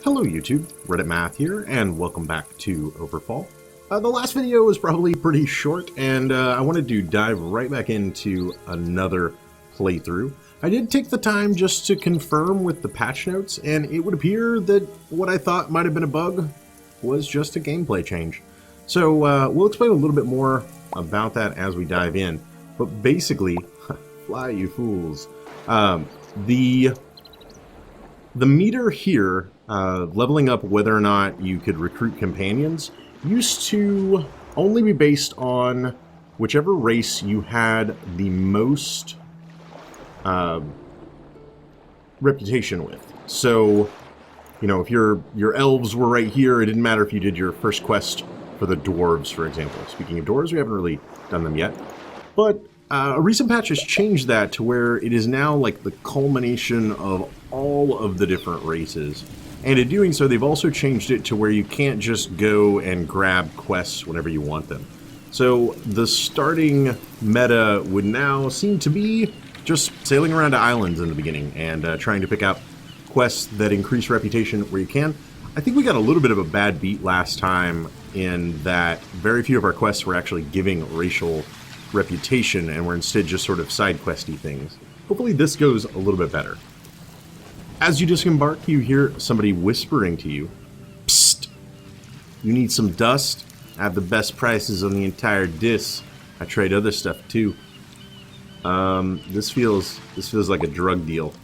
Hello YouTube, RedAtMath here, and welcome back to Overfall. The last video was probably pretty short, and I wanted to dive right back into another playthrough. I did take the time just to confirm with the patch notes, and it would appear that what I thought might have been a bug was just a gameplay change. So we'll explain a little bit more about that as we dive in. But basically, fly you fools, the meter here, leveling up whether or not you could recruit companions, used to only be based on whichever race you had the most reputation with. So, you know, if your elves were right here, it didn't matter if you did your first quest for the dwarves, for example. Speaking of dwarves, we haven't really done them yet. But a recent patch has changed that to where it is now like the culmination of all of the different races. And in doing so, they've also changed it to where you can't just go and grab quests whenever you want them. So the starting meta would now seem to be just sailing around to islands in the beginning and trying to pick out quests that increase reputation where you can. I think we got a little bit of a bad beat last time in that very few of our quests were actually giving racial reputation and were instead just sort of side questy things. Hopefully this goes a little bit better. As you disembark, you hear somebody whispering to you, "Psst! You need some dust? I have the best prices on the entire dis. I trade other stuff too." This feels like a drug deal.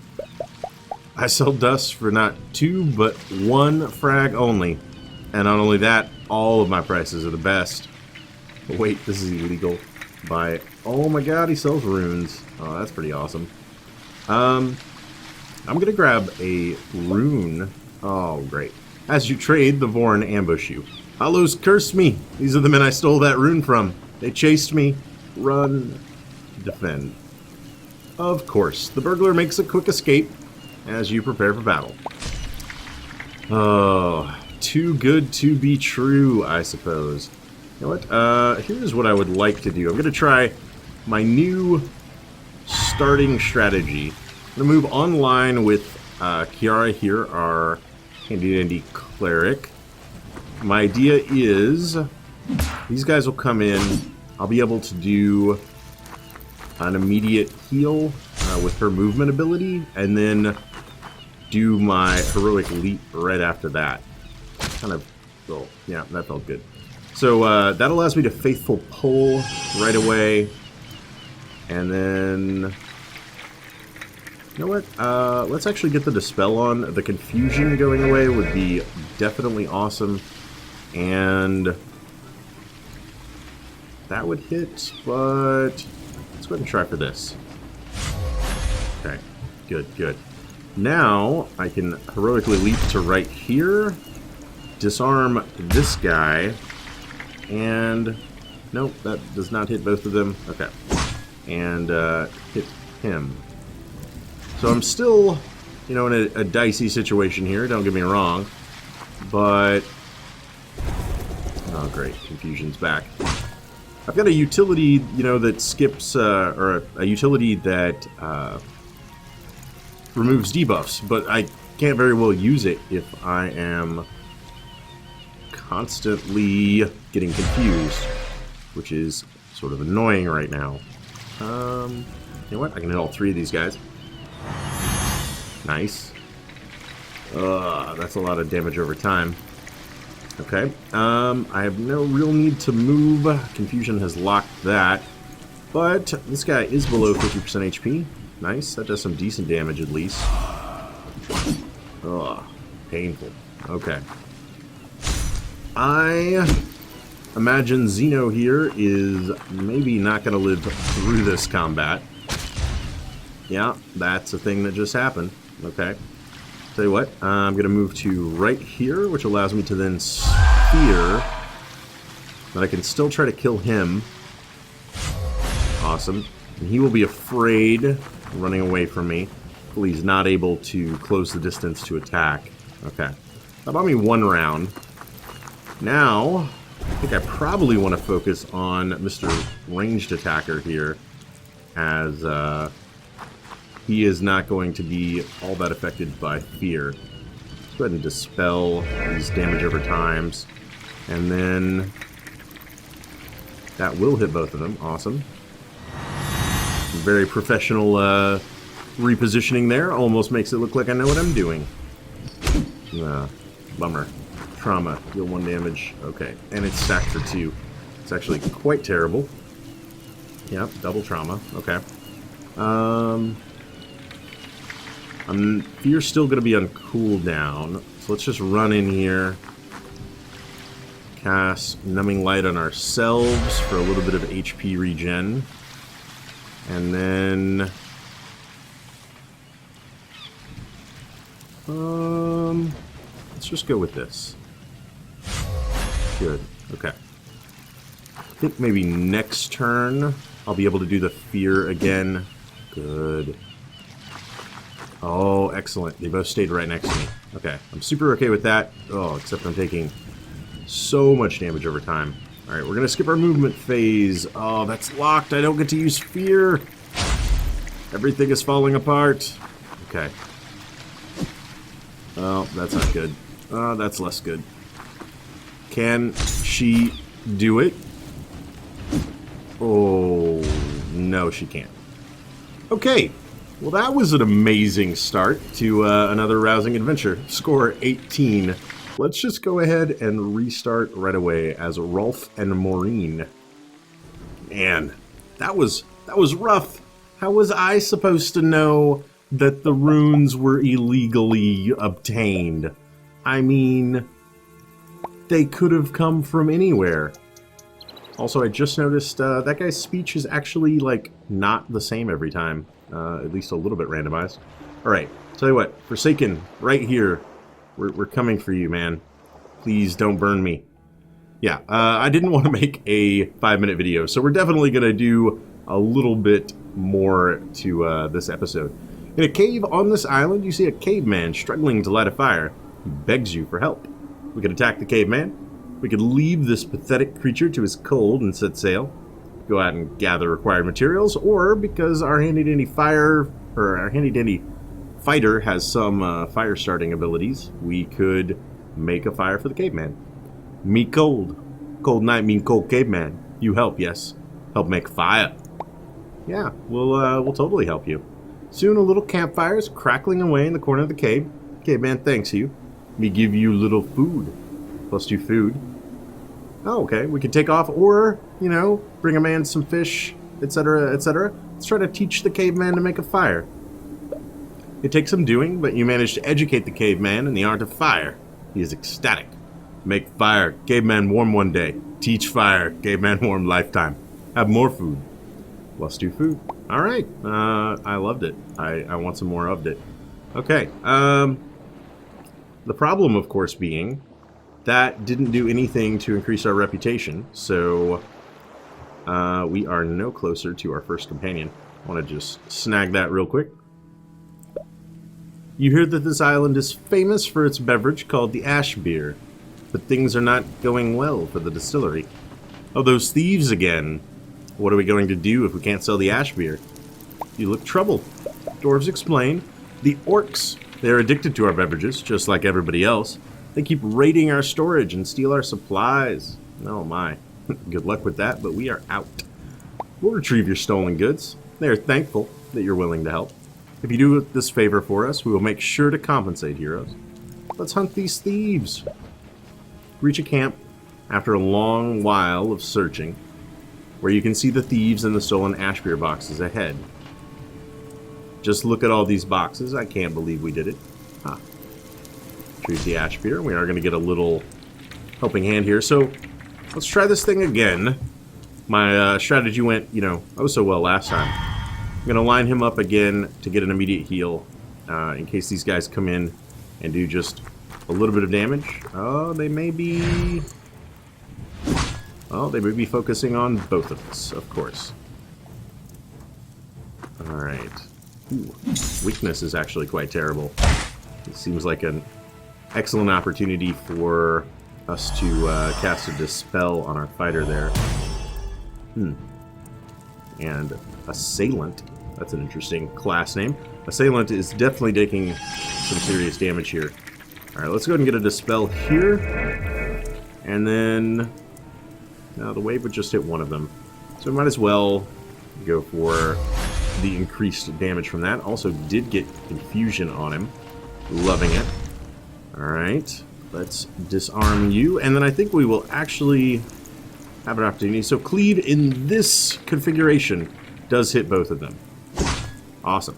I sell dust for not 2, but 1 frag only. And not only that, all of my prices are the best. But wait, this is illegal. Oh my god, he sells runes. Oh, that's pretty awesome. I'm gonna grab a rune. Oh, great. As you trade, the Vorin ambush you. Hollows curse me. These are the men I stole that rune from. They chased me. Run. Defend. Of course, the burglar makes a quick escape as you prepare for battle. Oh, too good to be true, I suppose. You know what? Here's what I would like to do. I'm going to try my new starting strategy. I'm going to move online with Kiara here, our handy-dandy cleric. My idea is these guys will come in. I'll be able to do an immediate heal with her movement ability, and then do my heroic leap right after that. Kind of, well, yeah, that felt good. So that allows me to faithful pull right away, and then, you know what? Let's actually get the dispel on. The confusion going away would be definitely awesome, and that would hit, but let's go ahead and try for this. Okay, good, good. Now I can heroically leap to right here, disarm this guy, and nope, that does not hit both of them. Okay, and hit him. So I'm still, you know, in a dicey situation here, don't get me wrong, but oh great, confusion's back. I've got a utility, you know, that skips, or a utility that removes debuffs, but I can't very well use it if I am constantly getting confused, which is sort of annoying right now. You know what? I can hit all 3 of these guys. Nice. That's a lot of damage over time. Okay. I have no real need to move. Confusion has locked that. But this guy is below 50% HP. Nice. That does some decent damage at least. Ugh. Painful. Okay. I imagine Zeno here is maybe not going to live through this combat. Yeah, that's a thing that just happened. Okay. Tell you what, I'm going to move to right here, which allows me to then spear. But I can still try to kill him. Awesome. And he will be afraid, running away from me. Hopefully he's not able to close the distance to attack. Okay. That bought me 1 round. Now, I think I probably want to focus on Mr. Ranged Attacker here, as he is not going to be all that affected by fear. Go go ahead and dispel these damage over times. And then that will hit both of them. Awesome. Very professional repositioning there. Almost makes it look like I know what I'm doing. Bummer. Trauma. Deal 1 damage. Okay. And it's stacked for 2. It's actually quite terrible. Yep, double trauma. Okay. Fear's still going to be on cooldown. So let's just run in here. Cast Numbing Light on ourselves for a little bit of HP regen. And then... let's just go with this. Good. Okay. I think maybe next turn I'll be able to do the fear again. Good. Oh, excellent. They both stayed right next to me. Okay. I'm super okay with that. Oh, except I'm taking so much damage over time. Alright, we're going to skip our movement phase. Oh, that's locked. I don't get to use fear. Everything is falling apart. Okay. Oh, that's not good. That's less good. Can she do it? Oh, no, she can't. Okay. Well, that was an amazing start to another rousing adventure. Score 18. Let's just go ahead and restart right away as Rolf and Maureen. Man, that was rough. How was I supposed to know that the runes were illegally obtained? I mean, they could have come from anywhere. Also, I just noticed that guy's speech is actually, like, not the same every time. At least a little bit randomized. Alright, tell you what, Forsaken, right here. We're coming for you, man. Please don't burn me. Yeah, I didn't want to make a 5-minute video, so we're definitely going to do a little bit more to this episode. In a cave on this island, you see a caveman struggling to light a fire. He begs you for help. We could attack the caveman. We could leave this pathetic creature to his cold and set sail. Go out and gather required materials, or because our handy-dandy fighter has some fire starting abilities, we could make a fire for the caveman. Me cold. Cold night mean cold caveman. You help, yes. Help make fire. Yeah, we'll totally help you. Soon a little campfire is crackling away in the corner of the cave. Caveman thanks you. Me give you little food. Plus 2 food. Oh, okay. We could take off, or, you know, bring a man some fish, etc., etc. Let's try to teach the caveman to make a fire. It takes some doing, but you manage to educate the caveman in the art of fire. He is ecstatic. Make fire, caveman warm one day. Teach fire, caveman warm lifetime. Have more food. Plus 2 food. Alright, I loved it. I want some more of it. Okay, the problem, of course, being that didn't do anything to increase our reputation, so we are no closer to our first companion. I want to just snag that real quick. You hear that this island is famous for its beverage called the ash beer, but things are not going well for the distillery. Oh, those thieves again. What are we going to do if we can't sell the ash beer? You look troubled. Dwarves explain. The orcs, they're addicted to our beverages, just like everybody else. They keep raiding our storage and steal our supplies. Oh my. Good luck with that, but we are out. We'll retrieve your stolen goods. They are thankful that you're willing to help. If you do this favor for us, we will make sure to compensate, heroes. Let's hunt these thieves. Reach a camp after a long while of searching, where you can see the thieves and the stolen ash beer boxes ahead. Just look at all these boxes. I can't believe we did it. Huh. Retrieve the ash beer. We are going to get a little helping hand here. So let's try this thing again. My strategy went, oh so well last time. I'm going to line him up again to get an immediate heal in case these guys come in and do just a little bit of damage. Oh, they may be... Well, they may be focusing on both of us, of course. Alright. Weakness is actually quite terrible. It seems like an excellent opportunity for us to cast a Dispel on our fighter there. And Assailant. That's an interesting class name. Assailant is definitely taking some serious damage here. Alright, let's go ahead and get a Dispel here. And then... no, the wave would just hit one of them. So we might as well go for the increased damage from that. Also did get Infusion on him. Loving it. Alright, let's disarm you. And then I think we will actually have an opportunity. So Cleave in this configuration does hit both of them. Awesome.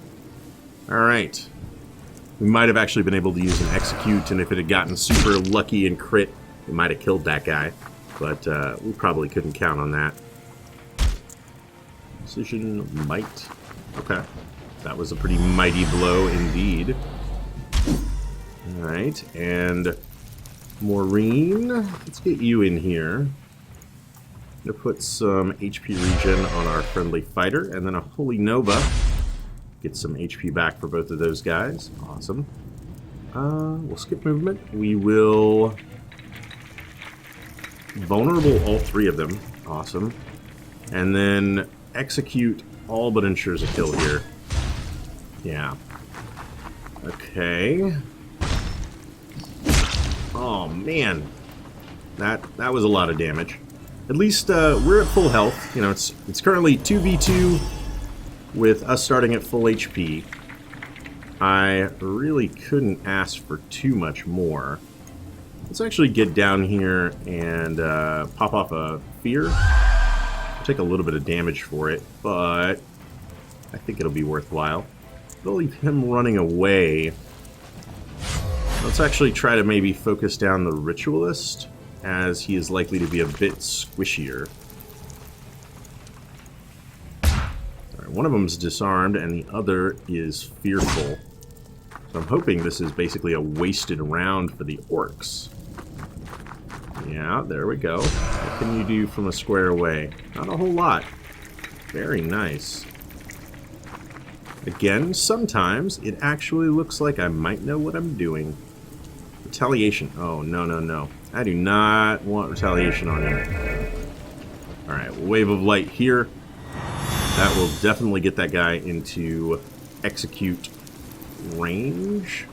Alright. We might have actually been able to use an Execute, and if it had gotten super lucky and crit, it might have killed that guy. But we probably couldn't count on that. Precision might. Okay. That was a pretty mighty blow indeed. Alright, and Maureen, let's get you in here. I'm going to put some HP regen on our friendly fighter, and then a Holy Nova. Get some HP back for both of those guys. Awesome. We'll skip movement. We will... vulnerable all three of them. Awesome. And then Execute all but ensures a kill here. Yeah. Okay. Oh, man. That was a lot of damage. At least we're at full health. You know, it's currently 2v2 with us starting at full HP. I really couldn't ask for too much more. Let's actually get down here and pop off a Fear. I'll take a little bit of damage for it, but I think it'll be worthwhile. It'll leave him running away. Let's actually try to maybe focus down the Ritualist, as he is likely to be a bit squishier. Alright, one of them's disarmed, and the other is fearful. So I'm hoping this is basically a wasted round for the orcs. Yeah, there we go. What can you do from a square away? Not a whole lot. Very nice. Again, sometimes it actually looks like I might know what I'm doing. Retaliation. Oh, no, no, no. I do not want retaliation on you. Alright, Wave of Light here. That will definitely get that guy into Execute range.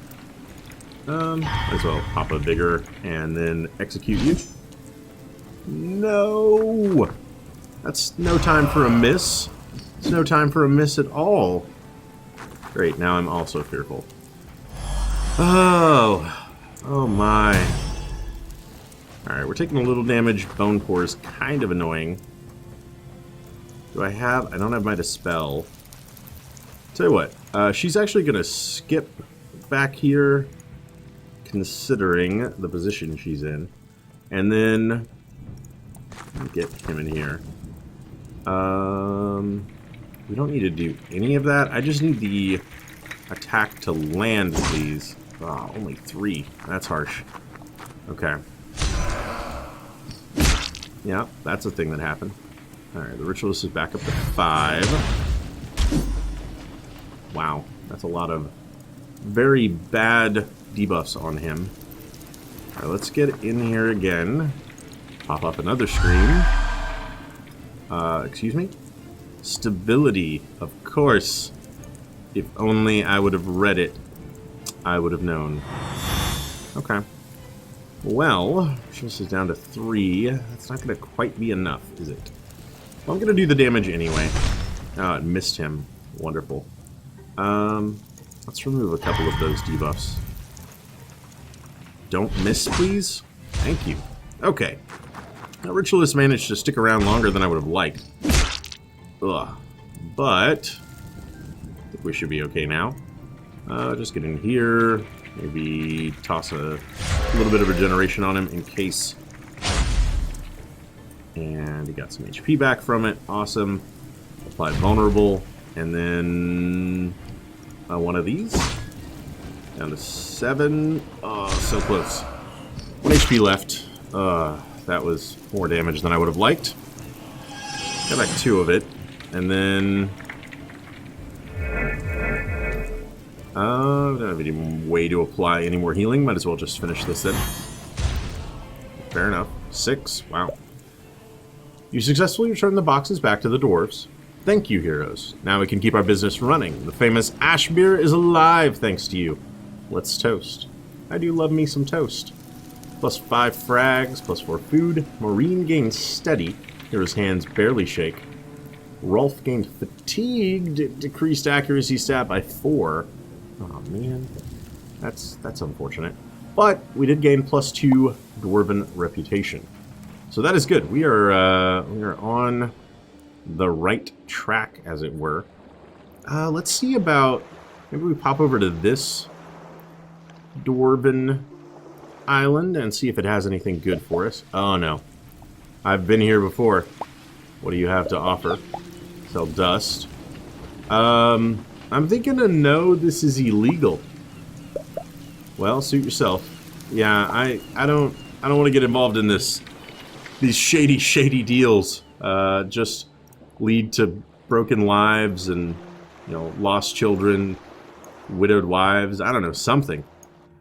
Might as well pop a Vigor and then Execute you. No! That's no time for a miss. It's no time for a miss at all. Great, now I'm also fearful. Oh. Oh my. Alright, we're taking a little damage. Bone Core is kind of annoying. Do I have... I don't have my Dispel. Tell you what, she's actually going to skip back here, considering the position she's in. And then... get him in here. We don't need to do any of that. I just need the attack to land, please. Oh, only 3. That's harsh. Okay. Yeah, that's a thing that happened. Alright, the Ritualist is back up to 5. Wow, that's a lot of very bad debuffs on him. Alright, let's get in here again. Pop up another screen. Excuse me? Stability, of course. If only I would have read it, I would have known. Okay. Well, this is down to 3. That's not going to quite be enough, is it? Well, I'm going to do the damage anyway. Oh, it missed him. Wonderful. Let's remove a couple of those debuffs. Don't miss, please? Thank you. Okay. Now, Ritualist managed to stick around longer than I would have liked. Ugh. But I think we should be okay now. Just get in here. Maybe toss a little bit of regeneration on him in case. And he got some HP back from it. Awesome. Apply vulnerable. And then one of these. Down to 7. Oh, so close. 1 HP left. That was more damage than I would have liked. Got back 2 of it. And then... I don't have any way to apply any more healing. Might as well just finish this then. Fair enough. 6. Wow. You successfully returned the boxes back to the dwarves. Thank you, heroes. Now we can keep our business running. The famous ash beer is alive thanks to you. Let's toast. I do love me some toast. Plus 5 frags, plus 4 food. Maureen gains steady. Hero's hands barely shake. Rolf gained fatigue, decreased accuracy stat by 4. Oh man, that's unfortunate. But we did gain plus 2 dwarven reputation, so that is good. We are on the right track, as it were. Let's see about maybe we pop over to this dwarven island and see if it has anything good for us. Oh no, I've been here before. What do you have to offer? Sell dust. I'm thinking no, this is illegal. Well, suit yourself. Yeah, I don't want to get involved in this. These shady deals just lead to broken lives and, you know, lost children, widowed wives. I don't know, something.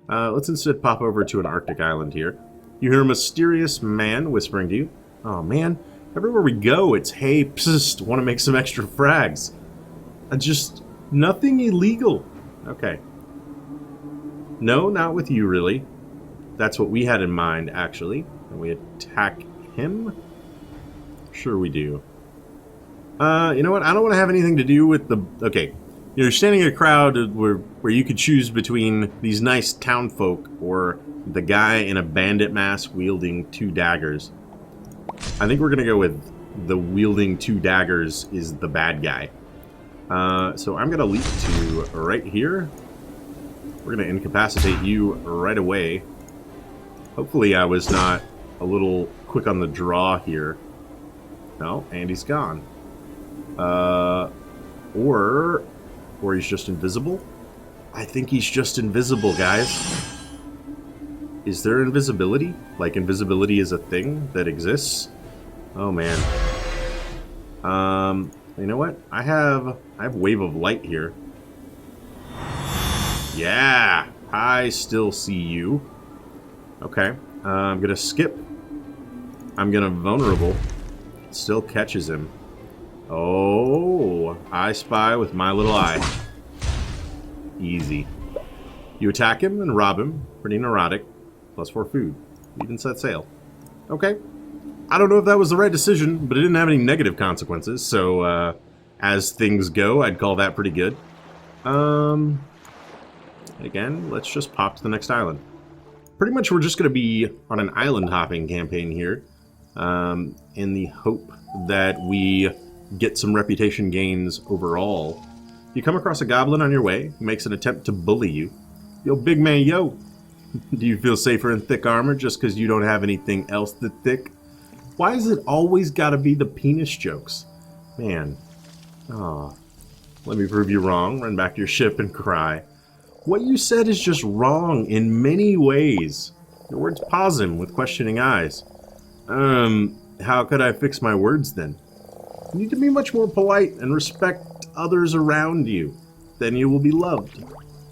Let's instead pop over to an Arctic island here. You hear a mysterious man whispering to you. Oh man, everywhere we go, it's hey, psst, want to make some extra frags. Just nothing illegal. Okay. No, not with you, really. That's what we had in mind, actually. And we attack him? Sure we do. You know what? I don't want to have anything to do with the... Okay. You're standing in a crowd where you could choose between these nice townfolk or the guy in a bandit mask wielding 2 daggers. I think we're going to go with the wielding 2 daggers is the bad guy. So I'm going to leap to right here. We're going to incapacitate you right away. Hopefully I was not a little quick on the draw here. No, Andy's gone. Or he's just invisible? I think he's just invisible, guys. Is there invisibility? Like invisibility is a thing that exists? Oh man. You know what? I have Wave of Light here. Yeah! I still see you. Okay. I'm gonna skip. I'm gonna vulnerable. Still catches him. Oh, I spy with my little eye. Easy. You attack him and rob him. Pretty neurotic. Plus 4 food. Even set sail. Okay. I don't know if that was the right decision, but it didn't have any negative consequences, so as things go, I'd call that pretty good. Again, let's just pop to the next island. Pretty much we're just going to be on an island hopping campaign here, in the hope that we get some reputation gains overall. You come across a goblin on your way who makes an attempt to bully you. Yo, big man, yo! Do you feel safer in thick armor just because you don't have anything else that thick? Why is it always gotta be the penis jokes? Man. Aw. Let me prove you wrong. Run back to your ship and cry. What you said is just wrong in many ways. Your words pause him with questioning eyes. How could I fix my words then? You need to be much more polite and respect others around you. Then you will be loved.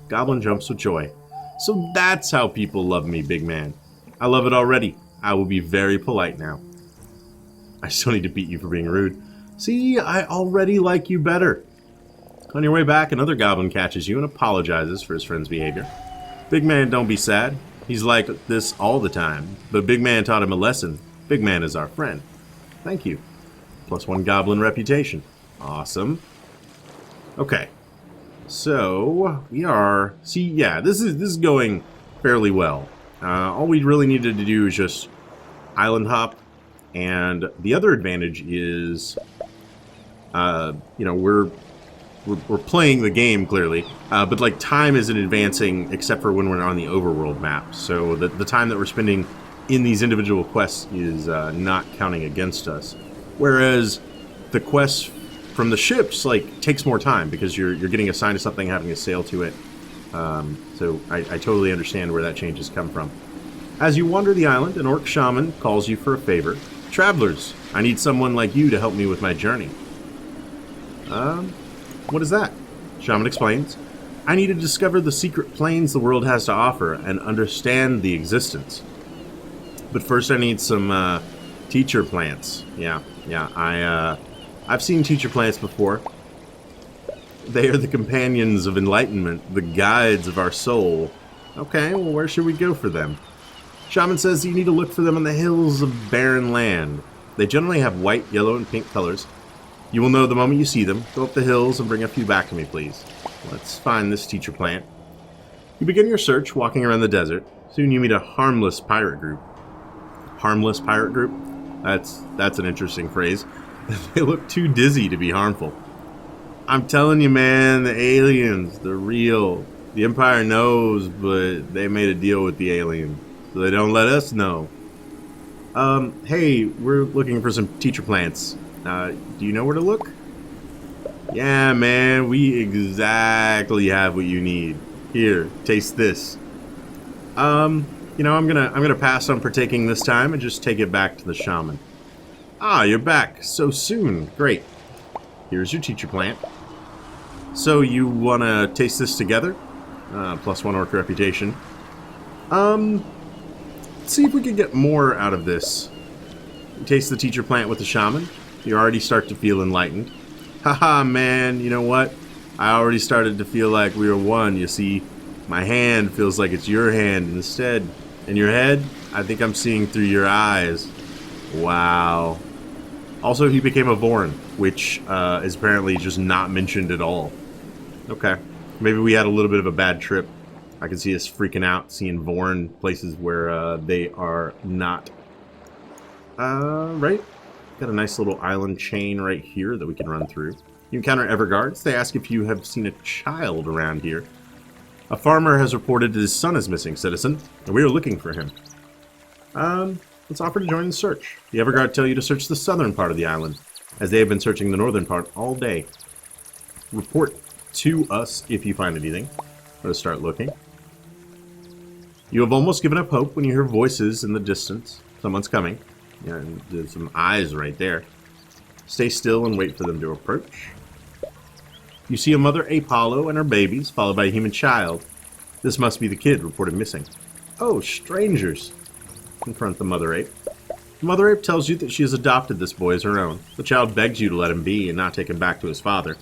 Goblin jumps with joy. So that's how people love me, big man. I love it already. I will be very polite now. I still need to beat you for being rude. See, I already like you better. On your way back, another goblin catches you and apologizes for his friend's behavior. Big man, don't be sad. He's like this all the time. But big man taught him a lesson. Big man is our friend. Thank you. Plus 1 goblin reputation. Awesome. Okay. So, we are... See, yeah, this is going fairly well. All we really needed to do is just island hop. And the other advantage is, you know, we're playing the game, clearly. But, like, time isn't advancing except for when we're on the overworld map. So the time that we're spending in these individual quests is not counting against us. Whereas the quests from the ships, like, takes more time because you're getting assigned to something, having to sail to it. So I totally understand where that change has come from. As you wander the island, an orc shaman calls you for a favor. Travelers, I need someone like you to help me with my journey. What is that? Shaman explains. I need to discover the secret planes the world has to offer and understand the existence. But first I need some teacher plants. Yeah, I've seen teacher plants before. They are the companions of enlightenment, the guides of our soul. Okay, well, where should we go for them? Shaman says you need to look for them on the hills of barren land. They generally have white, yellow, and pink colors. You will know the moment you see them. Go up the hills and bring a few back to me, please. Let's find this teacher plant. You begin your search, walking around the desert. Soon you meet a harmless pirate group. Harmless pirate group? That's an interesting phrase. They look too dizzy to be harmful. I'm telling you, man, the aliens, they're real. The Empire knows, but they made a deal with the aliens, so they don't let us know. Hey, we're looking for some teacher plants. Do you know where to look? Yeah, man, we exactly have what you need. Here, taste this. You know, I'm gonna pass on partaking this time and just take it back to the shaman. Ah, you're back so soon. Great. Here's your teacher plant. So you wanna taste this together? +1 orc reputation. Let's see if we can get more out of this. You taste the teacher plant with the shaman. You already start to feel enlightened. Haha, man, you know what? I already started to feel like we were one, you see. My hand feels like it's your hand instead. In your head, I think I'm seeing through your eyes. Wow. Also, he became a Vorn, which is apparently just not mentioned at all. Okay. Maybe we had a little bit of a bad trip. I can see us freaking out, seeing Vorn places where they are not. Right? Got a nice little island chain right here that we can run through. You encounter Everguards. They ask if you have seen a child around here. A farmer has reported that his son is missing, citizen, and we are looking for him. Let's offer to join the search. The Everguard tell you to search the southern part of the island, as they have been searching the northern part all day. Report to us if you find anything. Let us start looking. You have almost given up hope when you hear voices in the distance. Someone's coming. Yeah, and there's some eyes right there. Stay still and wait for them to approach. You see a mother Apollo and her babies, followed by a human child. This must be the kid reported missing. Oh, strangers! Confront the mother ape. The mother ape tells you that she has adopted this boy as her own. The child begs you to let him be and not take him back to his father.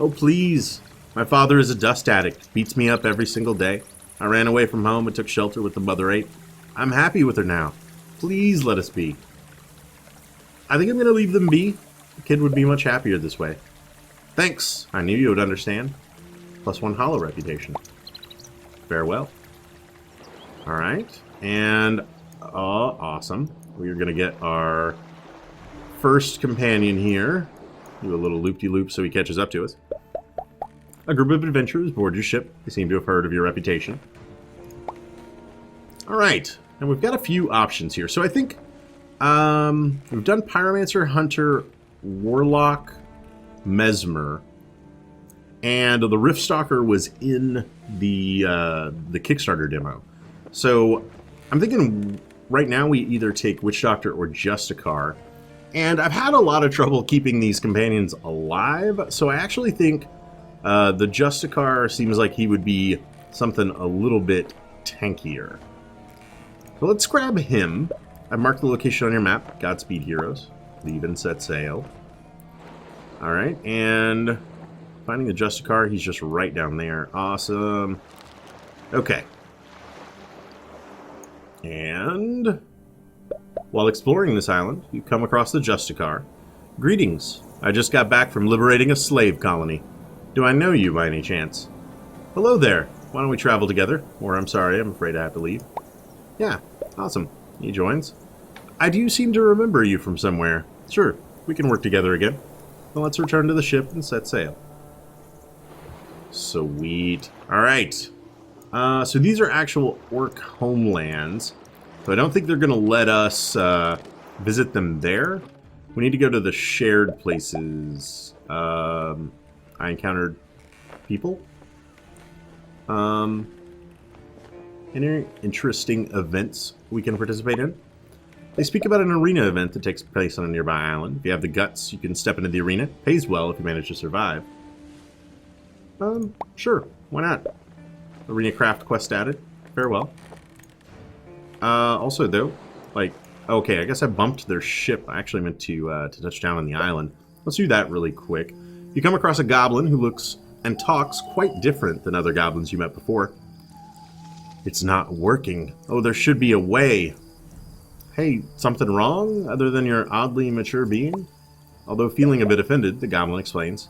Oh, please! My father is a dust addict, beats me up every single day. I ran away from home and took shelter with the mother ape. I'm happy with her now. Please let us be. I think I'm going to leave them be. The kid would be much happier this way. Thanks. I knew you would understand. +1 hollow reputation. Farewell. Alright. And, awesome. We're going to get our first companion here. Do a little loop-de-loop so he catches up to us. A group of adventurers board your ship. They seem to have heard of your reputation. Alright. And we've got a few options here. So I think we've done Pyromancer, Hunter, Warlock, Mesmer, and the Riftstalker was in the Kickstarter demo. So I'm thinking right now we either take Witch Doctor or Justicar, and I've had a lot of trouble keeping these companions alive, so I actually think the Justicar seems like he would be something a little bit tankier. So let's grab him. I've marked the location on your map. Godspeed, heroes. Leave and set sail. Alright, and finding the Justicar, he's just right down there. Awesome. Okay. And while exploring this island, you come across the Justicar. Greetings. I just got back from liberating a slave colony. Do I know you by any chance? Hello there. Why don't we travel together? Or I'm sorry, I'm afraid I have to leave. Yeah, awesome. He joins. I do seem to remember you from somewhere. Sure, we can work together again. Well, let's return to the ship and set sail. Sweet. Alright. So these are actual orc homelands. So I don't think they're going to let us visit them there. We need to go to the shared places. I encountered people. Any interesting events we can participate in? They speak about an arena event that takes place on a nearby island. If you have the guts, you can step into the arena. It pays well if you manage to survive. Sure. Why not? Arena craft quest added. Farewell. Also, though, like, okay, I guess I bumped their ship. I actually meant to touch down on the island. Let's do that really quick. You come across a goblin who looks and talks quite different than other goblins you met before. It's not working. Oh, there should be a way. Hey, something wrong other than your oddly mature being? Although feeling a bit offended, the goblin explains.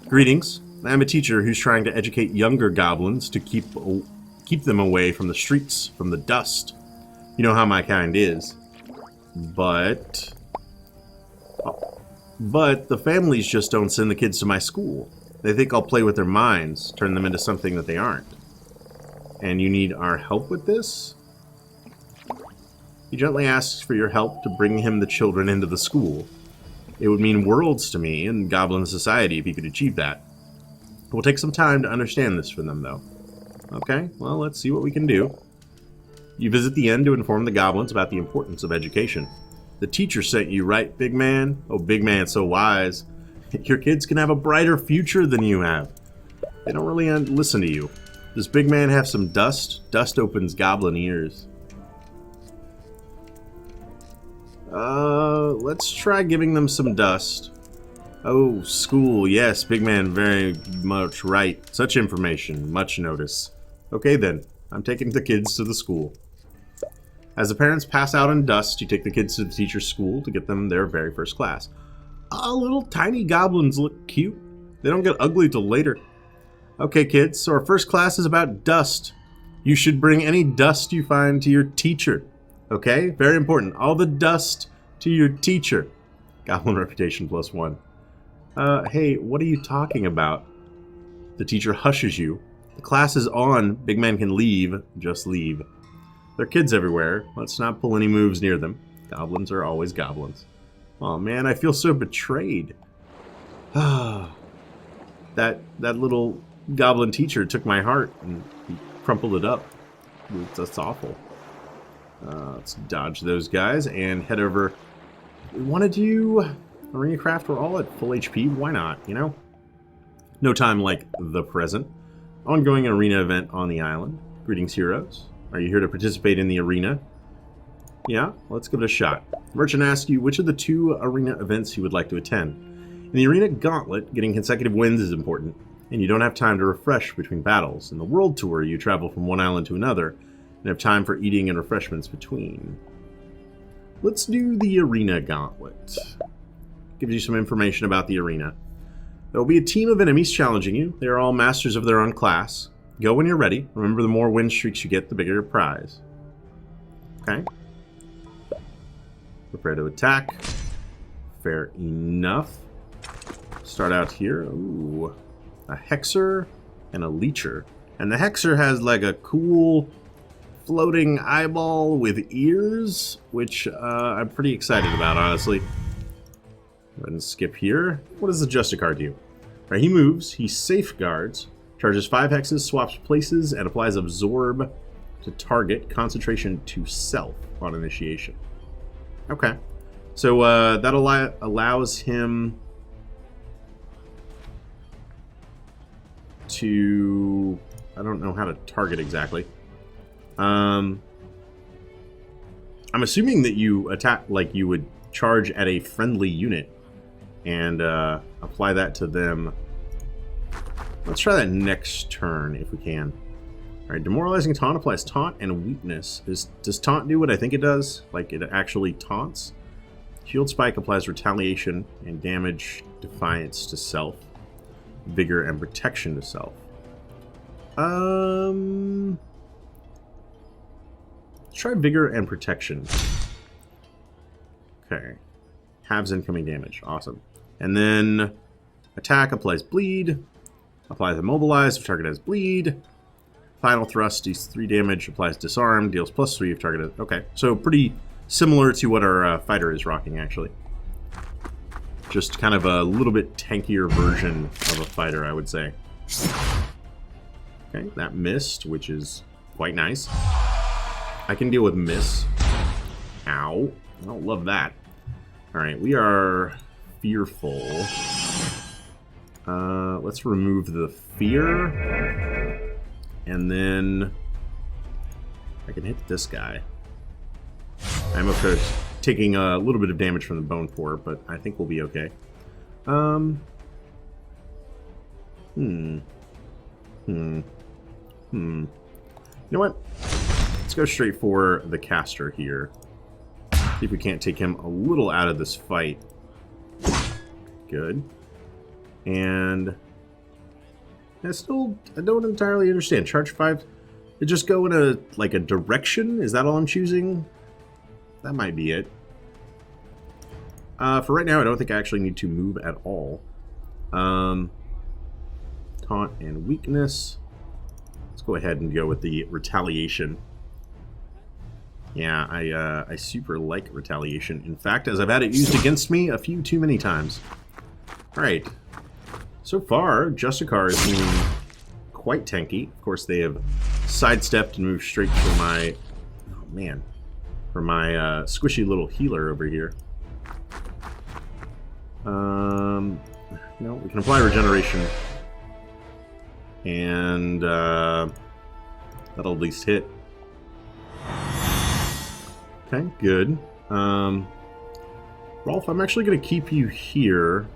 Greetings. I'm a teacher who's trying to educate younger goblins to keep them away from the streets, from the dust. You know how my kind is. But the families just don't send the kids to my school. They think I'll play with their minds, turn them into something that they aren't. And you need our help with this? He gently asks for your help to bring him the children into the school. It would mean worlds to me and Goblin society if you could achieve that. It will take some time to understand this for them, though. Okay, well, let's see what we can do. You visit the inn to inform the goblins about the importance of education. The teacher sent you, right, big man? Oh, big man, so wise. Your kids can have a brighter future than you have. They don't really listen to you. Does big man have some dust? Dust opens goblin ears. Let's try giving them some dust. Oh, school, yes, big man, very much right. Such information, much notice. Okay then, I'm taking the kids to the school. As the parents pass out in dust, you take the kids to the teacher's school to get them their very first class. Little tiny goblins look cute. They don't get ugly till later. Okay, kids, so our first class is about dust. You should bring any dust you find to your teacher. Okay? Very important. All the dust to your teacher. Goblin reputation +1. Hey, what are you talking about? The teacher hushes you. The class is on. Big man can leave. Just leave. There are kids everywhere. Let's not pull any moves near them. Goblins are always goblins. Oh man, I feel so betrayed. That little goblin teacher took my heart and he crumpled it up. That's awful. Let's dodge those guys and head over. We want to do Arena Craft. We're all at full HP. Why not, you know? No time like the present. Ongoing arena event on the island. Greetings, heroes. Are you here to participate in the arena? Yeah, let's give it a shot. Merchant asks you which of the 2 arena events you would like to attend. In the arena gauntlet, getting consecutive wins is important, and you don't have time to refresh between battles. In the world tour, you travel from one island to another, and have time for eating and refreshments between. Let's do the arena gauntlet. Gives you some information about the arena. There will be a team of enemies challenging you. They are all masters of their own class. Go when you're ready. Remember, the more win streaks you get, the bigger your prize. Okay. Prepare to attack. Fair enough. Start out here. Ooh. A Hexer and a Leecher. And the Hexer has like a cool floating eyeball with ears, which I'm pretty excited about, honestly. Go ahead and skip here. What does the Justicar do? Right, he moves, he safeguards, charges 5 hexes, swaps places, and applies Absorb to target, concentration to self on initiation. Okay. So that allows him to... I don't know how to target exactly. I'm assuming that you attack, like you would charge at a friendly unit and apply that to them. Let's try that next turn if we can. Alright, Demoralizing Taunt applies Taunt and Weakness. Does Taunt do what I think it does? Like, it actually taunts? Shield Spike applies Retaliation and Damage, Defiance to self. Vigor and Protection to self. Let's try Vigor and Protection. Okay. Halves incoming damage. Awesome. And then Attack applies Bleed. Applies Immobilize if target has Bleed. Final Thrust deals 3 damage, applies Disarm, deals +3 if target has... Okay, so pretty similar to what our fighter is rocking, actually. Just kind of a little bit tankier version of a fighter, I would say. Okay, that missed, which is quite nice. I can deal with miss. Ow. I don't love that. Alright, we are fearful. Let's remove the fear. And then I can hit this guy. I'm of course taking a little bit of damage from the Bone Pour, but I think we'll be okay. You know what? go straight for the caster here. See if we can't take him a little out of this fight. Good. And I don't entirely understand. Charge 5. It just go in a like a direction? Is that all I'm choosing? That might be it. For right now, I don't think I actually need to move at all. Taunt and weakness. Let's go ahead and go with the retaliation. Yeah, I super like retaliation. In fact, as I've had it used against me a few too many times. Alright. So far, Justicar is being quite tanky. Of course, they have sidestepped and moved straight for my... Oh, man. For my squishy little healer over here. We can apply regeneration. And that'll at least hit. Okay, good. Rolf, I'm actually going to keep you here.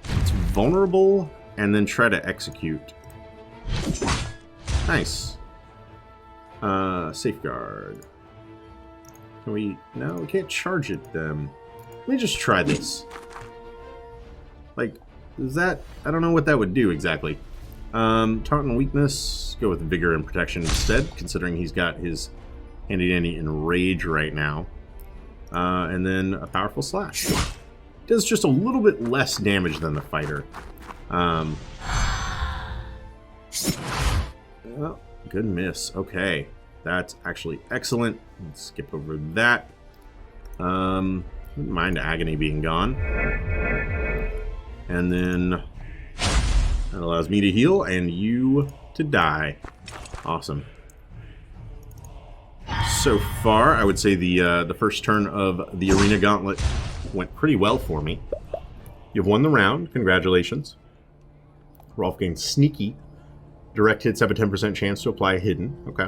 It's vulnerable, and then try to execute. Nice. Safeguard. Can we... No, we can't charge it, then. Let me just try this. Like, is that... I don't know what that would do, exactly. Taunt and weakness. Go with vigor and protection instead, considering he's got his handy-dandy enrage right now. And then a powerful slash. Does just a little bit less damage than the fighter. Oh, good miss. Okay. That's actually excellent. Let's skip over that. Wouldn't mind Agony being gone. And then that allows me to heal and you to die. Awesome. So far, I would say the first turn of the Arena Gauntlet went pretty well for me. You've won the round. Congratulations. Rolf gains Sneaky. Direct hits have a 10% chance to apply a Hidden. Okay.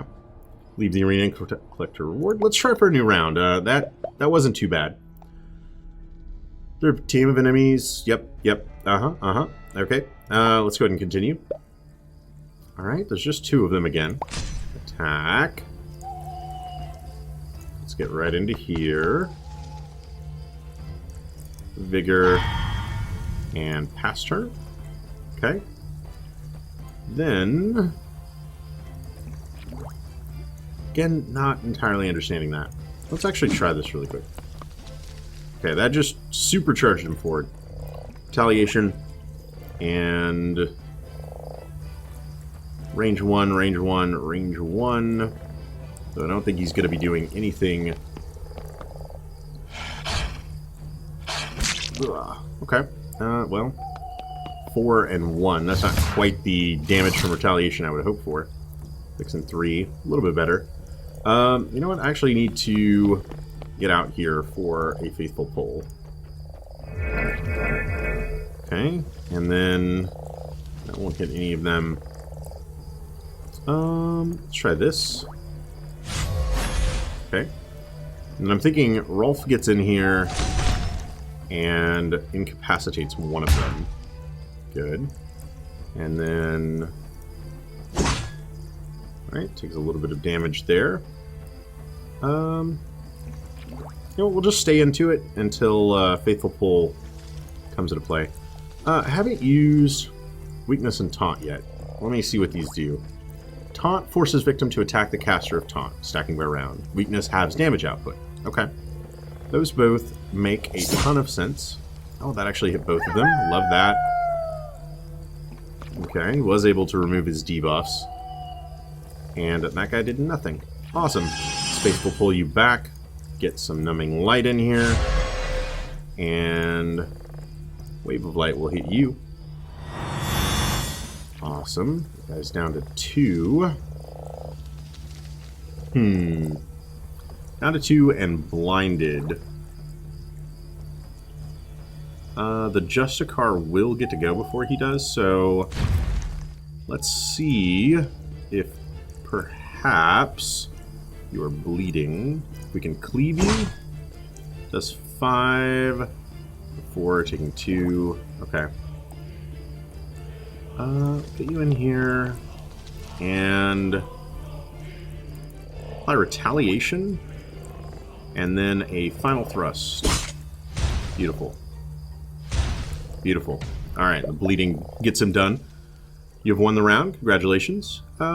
Leave the arena and collect a reward. Let's try for a new round. That wasn't too bad. They're a team of enemies. Yep. Okay. Let's go ahead and continue. Alright, there's just 2 of them again. Attack. Let's get right into here. Vigor. And pass turn. Okay. Then... Again, not entirely understanding that. Let's actually try this really quick. Okay, that just supercharged him forward. Retaliation. And... Range 1, range 1, range 1. So I don't think he's going to be doing anything. Ugh. Okay. Well, 4 and 1. That's not quite the damage from retaliation I would hope for. 6 and 3. A little bit better. You know what? I actually need to get out here for a faithful pull. Okay. And then that won't hit any of them. Let's try this. Okay. And I'm thinking Rolf gets in here and incapacitates one of them. Good. And then... Alright, takes a little bit of damage there. You know, we'll just stay into it until Faithful Pull comes into play. I haven't used Weakness and Taunt yet. Let me see what these do. Taunt forces victim to attack the caster of Taunt, stacking by round. Weakness halves damage output. Okay. Those both make a ton of sense. Oh, that actually hit both of them. Love that. Okay, was able to remove his debuffs. And that guy did nothing. Awesome. Space will pull you back. Get some numbing light in here. And Wave of Light will hit you. Awesome. That guy's down to 2. Down to 2 and blinded. The Justicar will get to go before he does, so let's see if perhaps you are bleeding. We can cleave you. Does 5, 4, taking 2. Okay. Get you in here, and Apply retaliation. And then a final thrust. Beautiful. Beautiful. Alright, the bleeding gets him done. You've won the round. Congratulations. Let's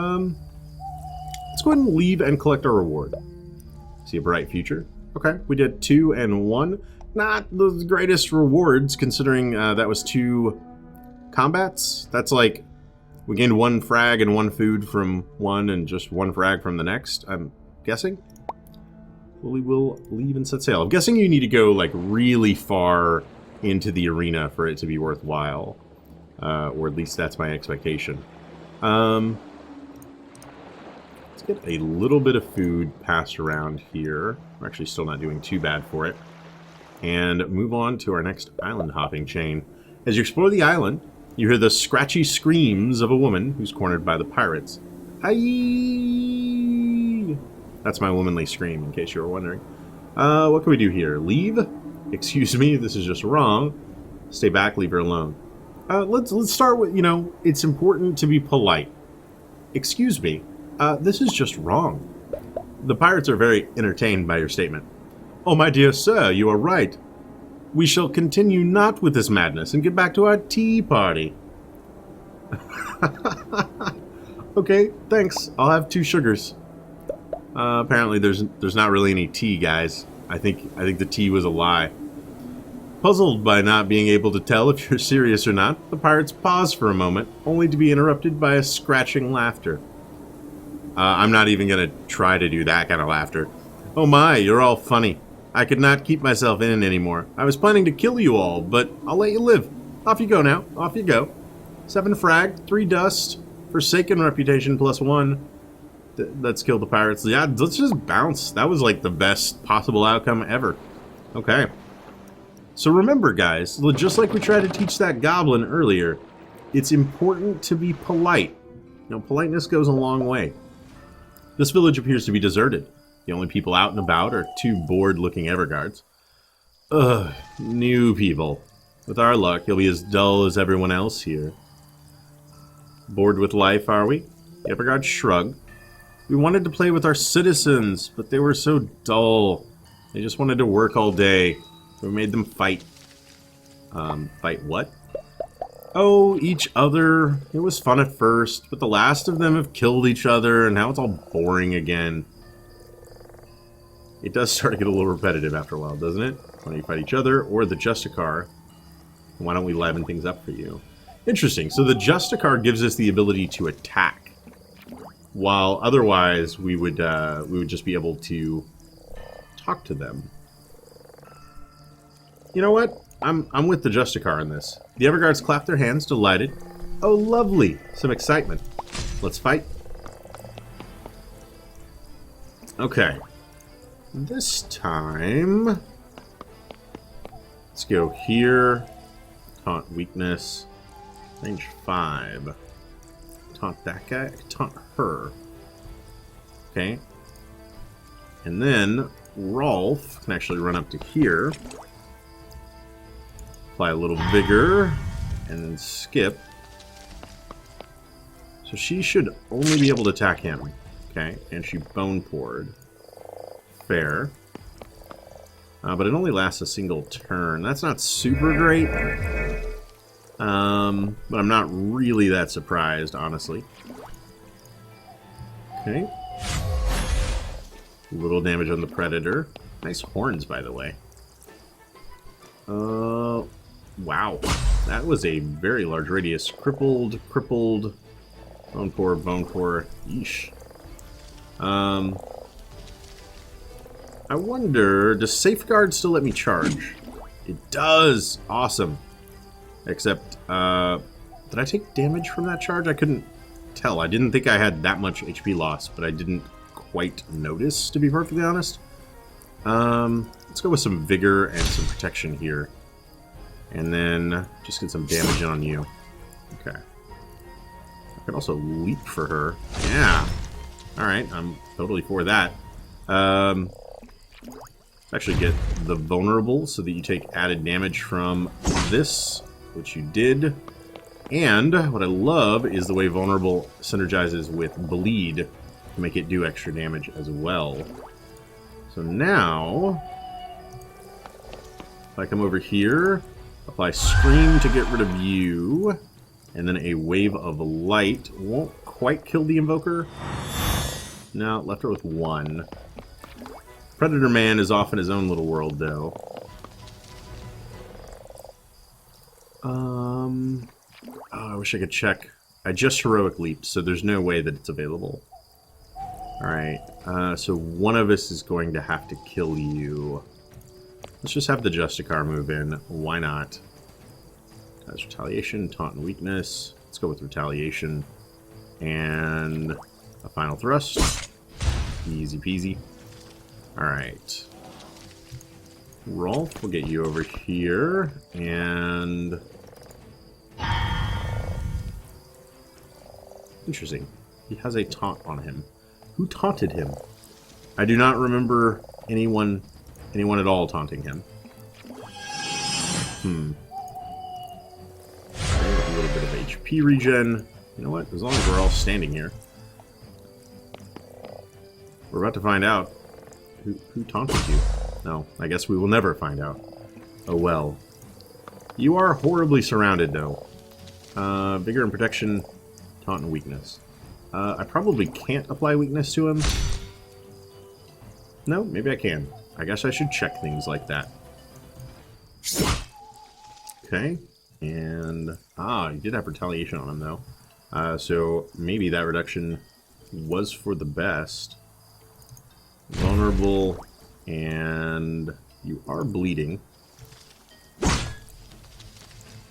go ahead and leave and collect our reward. See a bright future. Okay, we did 2 and 1. Not the greatest rewards, considering that was 2 combats. That's like, we gained 1 frag and 1 food from one and just 1 frag from the next, I'm guessing. We will leave and set sail. I'm guessing you need to go like really far into the arena for it to be worthwhile. Or at least that's my expectation. Let's get a little bit of food passed around here. We're actually still not doing too bad for it. And move on to our next island hopping chain. As you explore the island, you hear the scratchy screams of a woman who's cornered by the pirates. Hi! That's my womanly scream, in case you were wondering. What can we do here? Leave? Excuse me, this is just wrong. Stay back, leave her alone. Let's start with, you know, it's important to be polite. Excuse me, this is just wrong. The pirates are very entertained by your statement. Oh, my dear sir, you are right. We shall continue not with this madness and get back to our tea party. Okay, thanks. I'll have 2 sugars. Apparently there's not really any tea, guys. I think the tea was a lie. Puzzled by not being able to tell if you're serious or not, the pirates pause for a moment, only to be interrupted by a scratching laughter. I'm not even gonna try to do that kind of laughter. Oh my, you're all funny. I could not keep myself in anymore. I was planning to kill you all, but I'll let you live. Off you go now. Off you go. 7 frag, 3 dust, Forsaken reputation +1. Let's kill the pirates. Yeah, let's just bounce. That was like the best possible outcome ever. Okay. So remember, guys, just like we tried to teach that goblin earlier, it's important to be polite. You know, politeness goes a long way. This village appears to be deserted. The only people out and about are 2 bored-looking Everguards. Ugh, new people. With our luck, you'll be as dull as everyone else here. Bored with life, are we? The Everguards shrug. We wanted to play with our citizens, but they were so dull. They just wanted to work all day. We made them fight. Fight what? Oh, each other. It was fun at first, but the last of them have killed each other, and now it's all boring again. It does start to get a little repetitive after a while, doesn't it? When you fight each other, or the Justicar. Why don't we liven things up for you? Interesting. So the Justicar gives us the ability to attack, while otherwise we would just be able to talk to them. You know what? I'm with the Justicar in this. The Everguards clap their hands, delighted. Oh, lovely! Some excitement. Let's fight. Okay. This time, let's go here. Taunt weakness. Range 5. Taunt that guy. Taunt her. Okay. And then Rolf can actually run up to here. Apply a little vigor. And then skip. So she should only be able to attack him. Okay. And she bone poured. Fair. But it only lasts a single turn. That's not super great. But I'm not really that surprised, honestly. Okay. A little damage on the Predator. Nice horns, by the way. Wow. That was a very large radius. Crippled. Bone pour. Yeesh. I wonder, does Safeguard still let me charge? It does! Awesome. Except, did I take damage from that charge? I couldn't tell. I didn't think I had that much HP loss, but I didn't quite notice, to be perfectly honest. Let's go with some Vigor and some Protection here. And then just get some damage on you. Okay. I can also leap for her. Yeah! Alright, I'm totally for that. Actually get the vulnerable so that you take added damage from this, which you did. And what I love is the way vulnerable synergizes with bleed. to make it do extra damage as well. So now, if I come over here, apply Scream to get rid of you, and then a Wave of Light won't quite kill the Invoker. No, left her with 1. Predator Man is off in his own little world, though. Oh, I wish I could check. I just Heroic Leaped, so there's no way that it's available. Alright, so one of us is going to have to kill you. Let's just have the Justicar move in. Why not? That's Retaliation, Taunt, and Weakness. Let's go with Retaliation. And a Final Thrust. Easy peasy. Alright. Rolf, we'll get you over here. And... interesting. He has a taunt on him. Who taunted him? I do not remember anyone at all taunting him. A little bit of HP regen. You know what? As long as we're all standing here. We're about to find out. Who taunted you? No, I guess we will never find out. Oh well. You are horribly surrounded, though. Vigor and Protection, Taunt and Weakness. I probably can't apply Weakness to him. No, maybe I can. I guess I should check things like that. Okay, and... you did have Retaliation on him, though. So maybe that reduction was for the best. Vulnerable, and you are bleeding.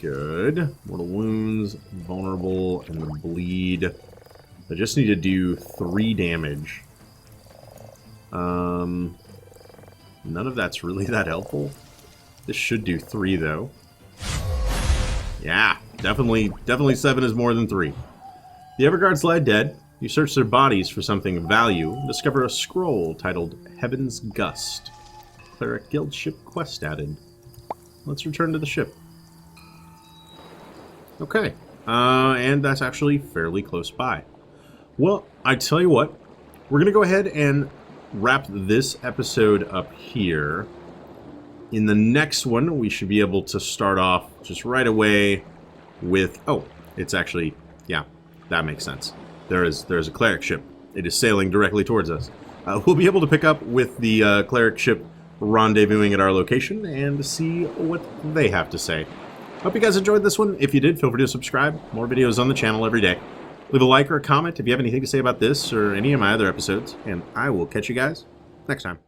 Good. Mortal Wounds, Vulnerable, and the Bleed. I just need to do 3 damage. None of that's really that helpful. This should do 3, though. Yeah, definitely 7 is more than 3. The Everguards lie dead. You search their bodies for something of value and discover a scroll titled Heaven's Gust. Cleric Guild ship quest added. Let's return to the ship. Okay, and that's actually fairly close by. Well, I tell you what, we're going to go ahead and wrap this episode up here. In the next one, we should be able to start off just right away with... oh, it's actually... yeah, that makes sense. There is a cleric ship. It is sailing directly towards us. We'll be able to pick up with the cleric ship rendezvousing at our location and see what they have to say. Hope you guys enjoyed this one. If you did, feel free to subscribe. More videos on the channel every day. Leave a like or a comment if you have anything to say about this or any of my other episodes, and I will catch you guys next time.